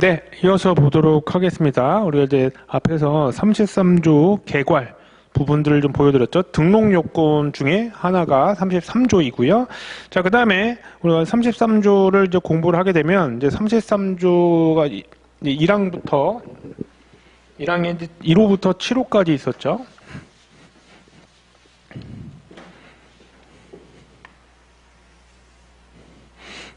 네, 이어서 보도록 하겠습니다. 우리가 이제 앞에서 33조 개괄 부분들을 좀 보여드렸죠. 등록 요건 중에 하나가 33조이고요. 자, 그 다음에 우리가 33조를 이제 공부를 하게 되면 이제 33조가 1항부터 1호부터 7호까지 있었죠.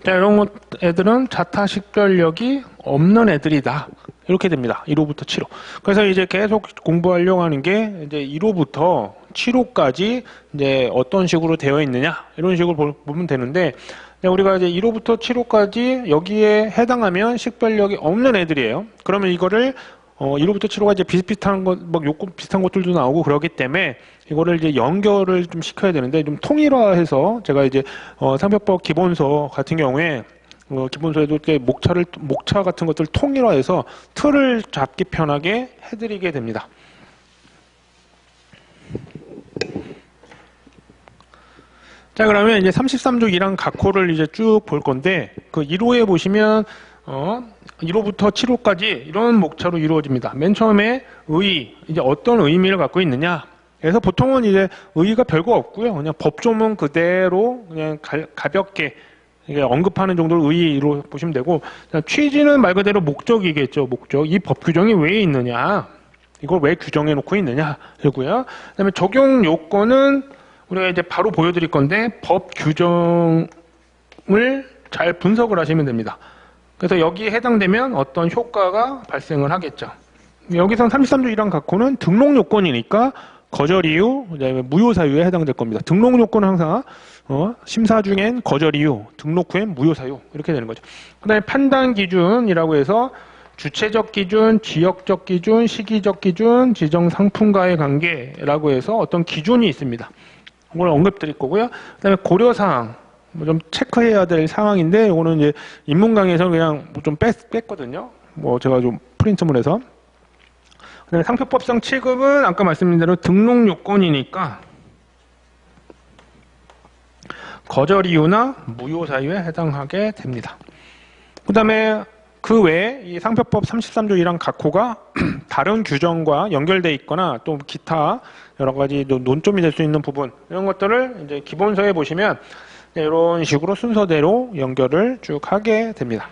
자, 이런 애들은 자타식별력이 없는 애들이다. 이렇게 됩니다. 1호부터 7호. 그래서 이제 계속 공부하려고 하는 게 이제 1호부터 7호까지 이제 어떤 식으로 되어 있느냐. 이런 식으로 보면 되는데, 우리가 이제 1호부터 7호까지 여기에 해당하면 식별력이 없는 애들이에요. 그러면 이거를 1호부터 7호가 이제 비슷비슷한 것, 막 요건 비슷한 것들도 나오고 그러기 때문에 이거를 이제 연결을 좀 시켜야 되는데 좀 통일화해서 제가 이제 상표법 기본서 같은 경우에 기본서에도 이렇게 목차 같은 것들 통일화해서 틀을 잡기 편하게 해드리게 됩니다. 자, 그러면 이제 33조 1항 각호를 이제 쭉 볼 건데 그 1호에 보시면 1호부터 7호까지 이런 목차로 이루어집니다. 맨 처음에 의, 이제 어떤 의미를 갖고 있느냐. 그래서 보통은 이제 의의가 별거 없고요. 그냥 법조문 그대로 그냥 가볍게 언급하는 정도로 의의로 보시면 되고, 취지는 말 그대로 목적이겠죠. 목적. 이 법 규정이 왜 있느냐. 이걸 왜 규정해 놓고 있느냐. 이고요. 그다음에 적용 요건은 우리가 이제 바로 보여드릴 건데 법 규정을 잘 분석을 하시면 됩니다. 그래서 여기에 해당되면 어떤 효과가 발생을 하겠죠. 여기선 33조 1항 각호는 등록 요건이니까 거절 이유, 그다음에 무효 사유에 해당될 겁니다. 등록 요건은 항상 심사 중엔 거절 이유, 등록 후엔 무효 사유 이렇게 되는 거죠. 그다음에 판단 기준이라고 해서 주체적 기준, 지역적 기준, 시기적 기준, 지정 상품과의 관계라고 해서 어떤 기준이 있습니다. 그걸 언급드릴 거고요. 그다음에 고려사항. 좀 체크해야 될 상황인데 이거는 이제 인문 강의에서 그냥 좀 뺐거든요. 제가 좀 프린트물 해서. 그다음에 상표법상 취급은 아까 말씀드린 대로 등록 요건이니까 거절 이유나 무효 사유에 해당하게 됩니다. 그다음에 그 외에 이 상표법 33조 1항 각호가 다른 규정과 연결되어 있거나 또 기타 여러 가지 논점이 될 수 있는 부분 이런 것들을 이제 기본서에 보시면 이런 식으로 순서대로 연결을 쭉 하게 됩니다.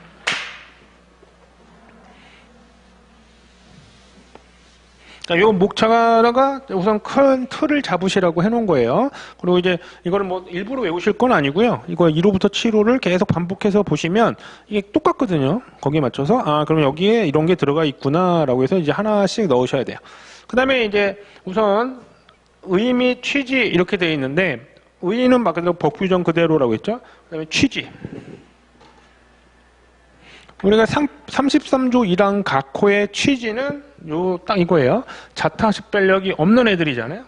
자, 요 목차가 우선 큰 틀을 잡으시라고 해놓은 거예요. 그리고 이제 이거를 일부러 외우실 건 아니고요. 이거 1호부터 7호를 계속 반복해서 보시면 이게 똑같거든요. 거기에 맞춰서 그럼 여기에 이런 게 들어가 있구나라고 해서 이제 하나씩 넣으셔야 돼요. 그 다음에 이제 우선 의미, 취지 이렇게 되어 있는데 의의는 말 그대로 법 규정 그대로라고 했죠. 그 다음에 취지. 우리가 33조 1항 각호의 취지는 딱 이거예요. 자타식별력이 없는 애들이잖아요.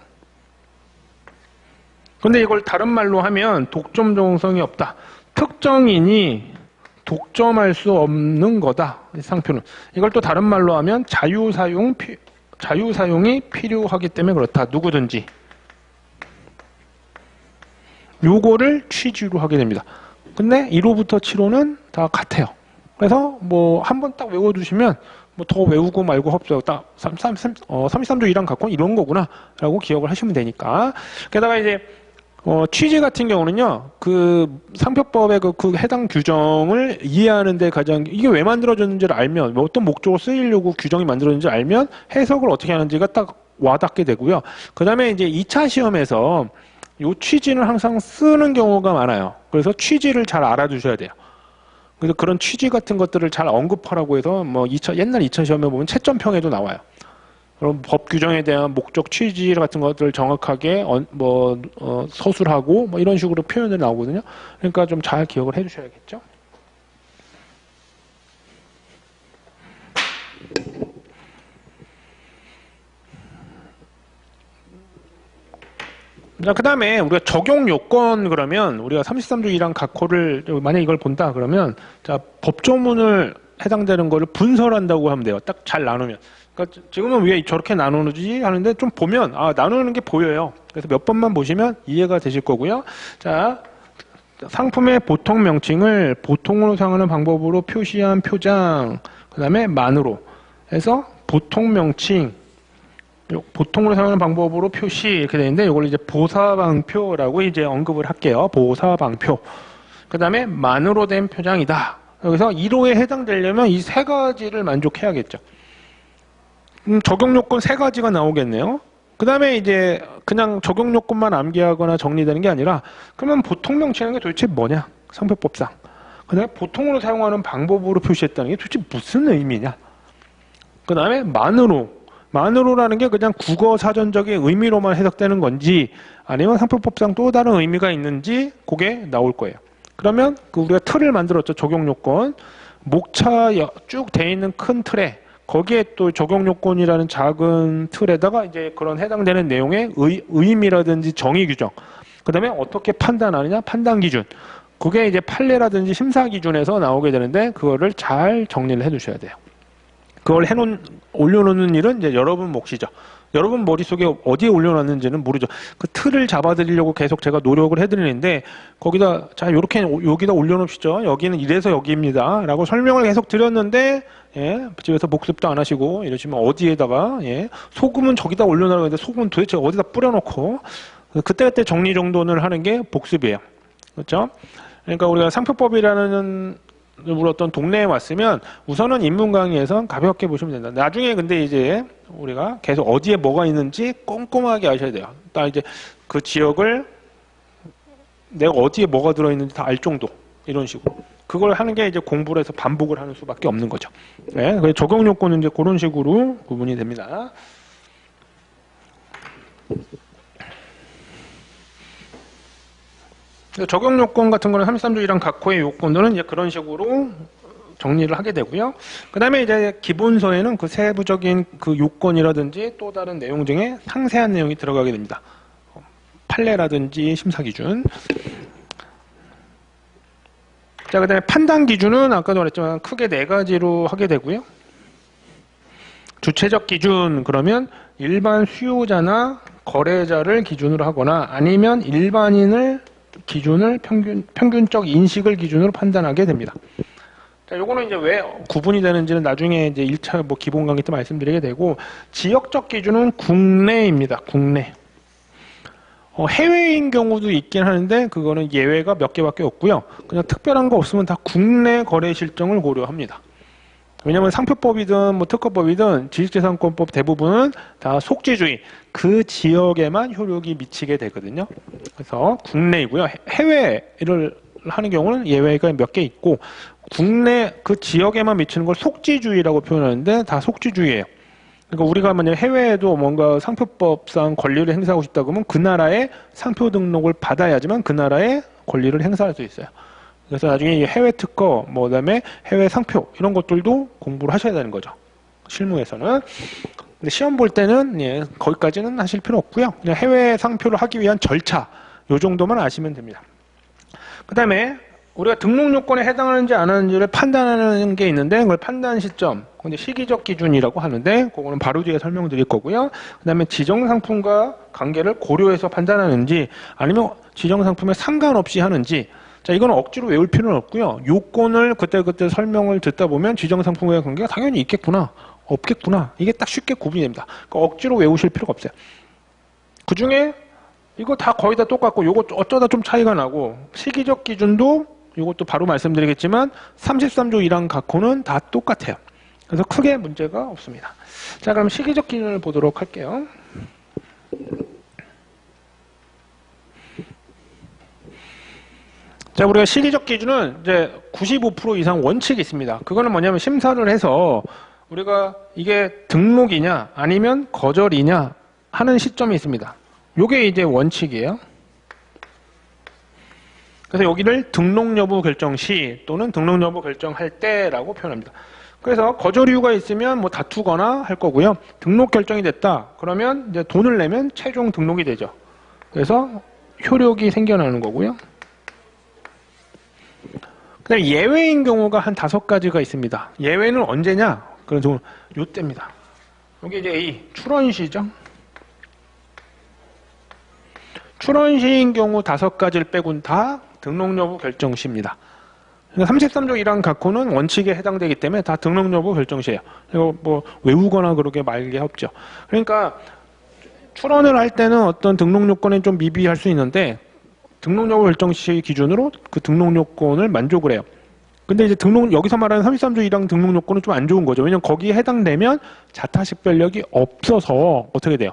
근데 이걸 다른 말로 하면 독점 정성이 없다. 특정인이 독점할 수 없는 거다. 이 상표는. 이걸 또 다른 말로 하면 자유사용이 필요하기 때문에 그렇다. 누구든지. 요거를 취지로 하게 됩니다. 근데 1호부터 7호는 다 같아요. 그래서 한번 딱 외워두시면 더 외우고 말고 없어요. 딱 33조 1항 각호는 이런 거구나 라고 기억을 하시면 되니까. 게다가 이제 취지 같은 경우는요, 그 상표법의 그 해당 규정을 이해하는 데 가장 이게 왜 만들어졌는지를 알면 어떤 목적으로 쓰이려고 규정이 만들어졌는지 알면 해석을 어떻게 하는지가 딱 와닿게 되고요. 그 다음에 이제 2차 시험에서 요 취지는 항상 쓰는 경우가 많아요. 그래서 취지를 잘 알아두셔야 돼요. 그래서 그런 취지 같은 것들을 잘 언급하라고 해서 옛날 2차 시험에 보면 채점평에도 나와요. 그럼 법 규정에 대한 목적 취지 같은 것들을 정확하게 서술하고 이런 식으로 표현이 나오거든요. 그러니까 좀 잘 기억을 해 주셔야겠죠. 자, 그 다음에 우리가 적용 요건 그러면 우리가 33조 1항 각호를 만약에 이걸 본다 그러면 자, 법조문을 해당되는 거를 분설한다고 하면 돼요. 딱 잘 나누면. 그러니까 지금은 왜 저렇게 나누는지 하는데 좀 보면 나누는 게 보여요. 그래서 몇 번만 보시면 이해가 되실 거고요. 자, 상품의 보통 명칭을 보통으로 사용하는 방법으로 표시한 표장, 그 다음에 만으로 해서 보통 명칭, 보통으로 사용하는 방법으로 표시 이렇게 되는데 이걸 이제 보사방표라고 이제 언급을 할게요. 보사방표. 그 다음에 만으로 된 표장이다. 여기서 1호에 해당되려면 이 세 가지를 만족해야겠죠. 적용 요건 세 가지가 나오겠네요. 그 다음에 이제 그냥 적용 요건만 암기하거나 정리되는 게 아니라 그러면 보통 명칭이라는 게 도대체 뭐냐? 상표법상. 그 다음에 보통으로 사용하는 방법으로 표시했다는 게 도대체 무슨 의미냐? 그 다음에 만으로라는 게 그냥 국어 사전적인 의미로만 해석되는 건지 아니면 상표법상 또 다른 의미가 있는지 그게 나올 거예요. 그러면 우리가 틀을 만들었죠. 적용 요건. 목차 쭉 돼 있는 큰 틀에 거기에 또 적용 요건이라는 작은 틀에다가 이제 그런 해당되는 내용의 의미라든지 정의 규정. 그 다음에 어떻게 판단하느냐? 판단 기준. 그게 이제 판례라든지 심사 기준에서 나오게 되는데 그거를 잘 정리를 해 두셔야 돼요. 그걸 올려놓는 일은 이제 여러분 몫이죠. 여러분 머릿속에 어디에 올려놨는지는 모르죠. 그 틀을 잡아드리려고 계속 제가 노력을 해드리는데 거기다 자 이렇게 여기다 올려놓으시죠. 여기는 이래서 여기입니다. 라고 설명을 계속 드렸는데 예, 집에서 복습도 안 하시고 이러시면 어디에다가 예, 소금은 저기다 올려놓으라고 했는데 소금은 도대체 어디다 뿌려놓고 그때그때 정리정돈을 하는 게 복습이에요. 그렇죠? 그러니까 우리가 상표법이라는 어떤 동네에 왔으면 우선은 인문 강의에서 가볍게 보시면 된다. 나중에 근데 이제 우리가 계속 어디에 뭐가 있는지 꼼꼼하게 아셔야 돼요. 딱 이제 그 지역을 내가 어디에 뭐가 들어있는지 다 알 정도 이런 식으로 그걸 하는 게 이제 공부를 해서 반복을 하는 수밖에 없는 거죠. 네, 그래서 적용 요건은 이제 그런 식으로 구분이 됩니다. 적용 요건 같은 거는 33조 1항 각호의 요건들은 이제 그런 식으로 정리를 하게 되고요. 그 다음에 이제 기본서에는 그 세부적인 그 요건이라든지 또 다른 내용 중에 상세한 내용이 들어가게 됩니다. 판례라든지 심사 기준. 자, 그 다음에 판단 기준은 아까도 말했지만 크게 네 가지로 하게 되고요. 주체적 기준, 그러면 일반 수요자나 거래자를 기준으로 하거나 아니면 일반인을 기준을 평균적 인식을 기준으로 판단하게 됩니다. 자, 요거는 이제 왜 구분이 되는지는 나중에 이제 1차 뭐 기본 강의 때 말씀드리게 되고, 지역적 기준은 국내입니다. 국내. 해외인 경우도 있긴 하는데 그거는 예외가 몇 개밖에 없고요. 그냥 특별한 거 없으면 다 국내 거래 실정을 고려합니다. 왜냐하면 상표법이든 뭐 특허법이든 지식재산권법 대부분은 다 속지주의, 그 지역에만 효력이 미치게 되거든요. 그래서 국내이고요. 해외를 하는 경우는 예외가 몇 개 있고 국내 그 지역에만 미치는 걸 속지주의라고 표현하는데 다 속지주의예요. 그러니까 우리가 만약 해외에도 뭔가 상표법상 권리를 행사하고 싶다 그러면 그 나라의 상표 등록을 받아야지만 그 나라의 권리를 행사할 수 있어요. 그래서 나중에 해외 특허, 뭐 그다음에 해외 상표 이런 것들도 공부를 하셔야 되는 거죠. 실무에서는. 근데 시험 볼 때는 예, 거기까지는 하실 필요 없고요. 그냥 해외 상표를 하기 위한 절차 요 정도만 아시면 됩니다. 그다음에 우리가 등록 요건에 해당하는지 안 하는지를 판단하는 게 있는데 그걸 판단 시점, 근데 시기적 기준이라고 하는데 그거는 바로 뒤에 설명드릴 거고요. 그다음에 지정 상품과 관계를 고려해서 판단하는지 아니면 지정 상품에 상관없이 하는지. 자, 이건 억지로 외울 필요는 없고요. 요건을 그때그때 설명을 듣다 보면 지정 상품과의 관계가 당연히 있겠구나, 없겠구나. 이게 딱 쉽게 구분이 됩니다. 그러니까 억지로 외우실 필요가 없어요. 그 중에 이거 다 거의 다 똑같고 요거 어쩌다 좀 차이가 나고 시기적 기준도 이것도 바로 말씀드리겠지만 33조 1항 각호는 다 똑같아요. 그래서 크게 문제가 없습니다. 자, 그럼 시기적 기준을 보도록 할게요. 자, 우리가 시기적 기준은 이제 95% 이상 원칙이 있습니다. 그거는 뭐냐면 심사를 해서 우리가 이게 등록이냐 아니면 거절이냐 하는 시점이 있습니다. 요게 이제 원칙이에요. 그래서 여기를 등록 여부 결정 시 또는 등록 여부 결정할 때라고 표현합니다. 그래서 거절 이유가 있으면 뭐 다투거나 할 거고요. 등록 결정이 됐다. 그러면 이제 돈을 내면 최종 등록이 되죠. 그래서 효력이 생겨나는 거고요. 그다음에 예외인 경우가 한 5가지가 있습니다. 예외는 언제냐? 그래서 요때입니다. 여기 이제 A, 출원시죠. 출원시인 경우 5가지를 빼고는 다 등록 여부 결정 시입니다. 그러니까 33조 1항 각호는 원칙에 해당되기 때문에 다 등록 여부 결정 시에요. 이거 뭐 외우거나 그렇게 말게 없죠. 그러니까 출원을 할 때는 어떤 등록 요건에 좀 미비할 수 있는데 등록 여부 결정 시 기준으로 그 등록 요건을 만족을 해요. 근데 이제 여기서 말하는 33조 1항 등록 요건은 좀 안 좋은 거죠. 왜냐면 거기에 해당되면 자타식별력이 없어서 어떻게 돼요?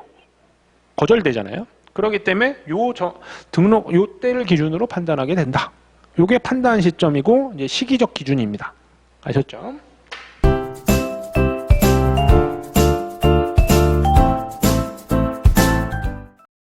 거절되잖아요. 그렇기 때문에 요 때를 기준으로 판단하게 된다. 요게 판단 시점이고 이제 시기적 기준입니다. 아셨죠?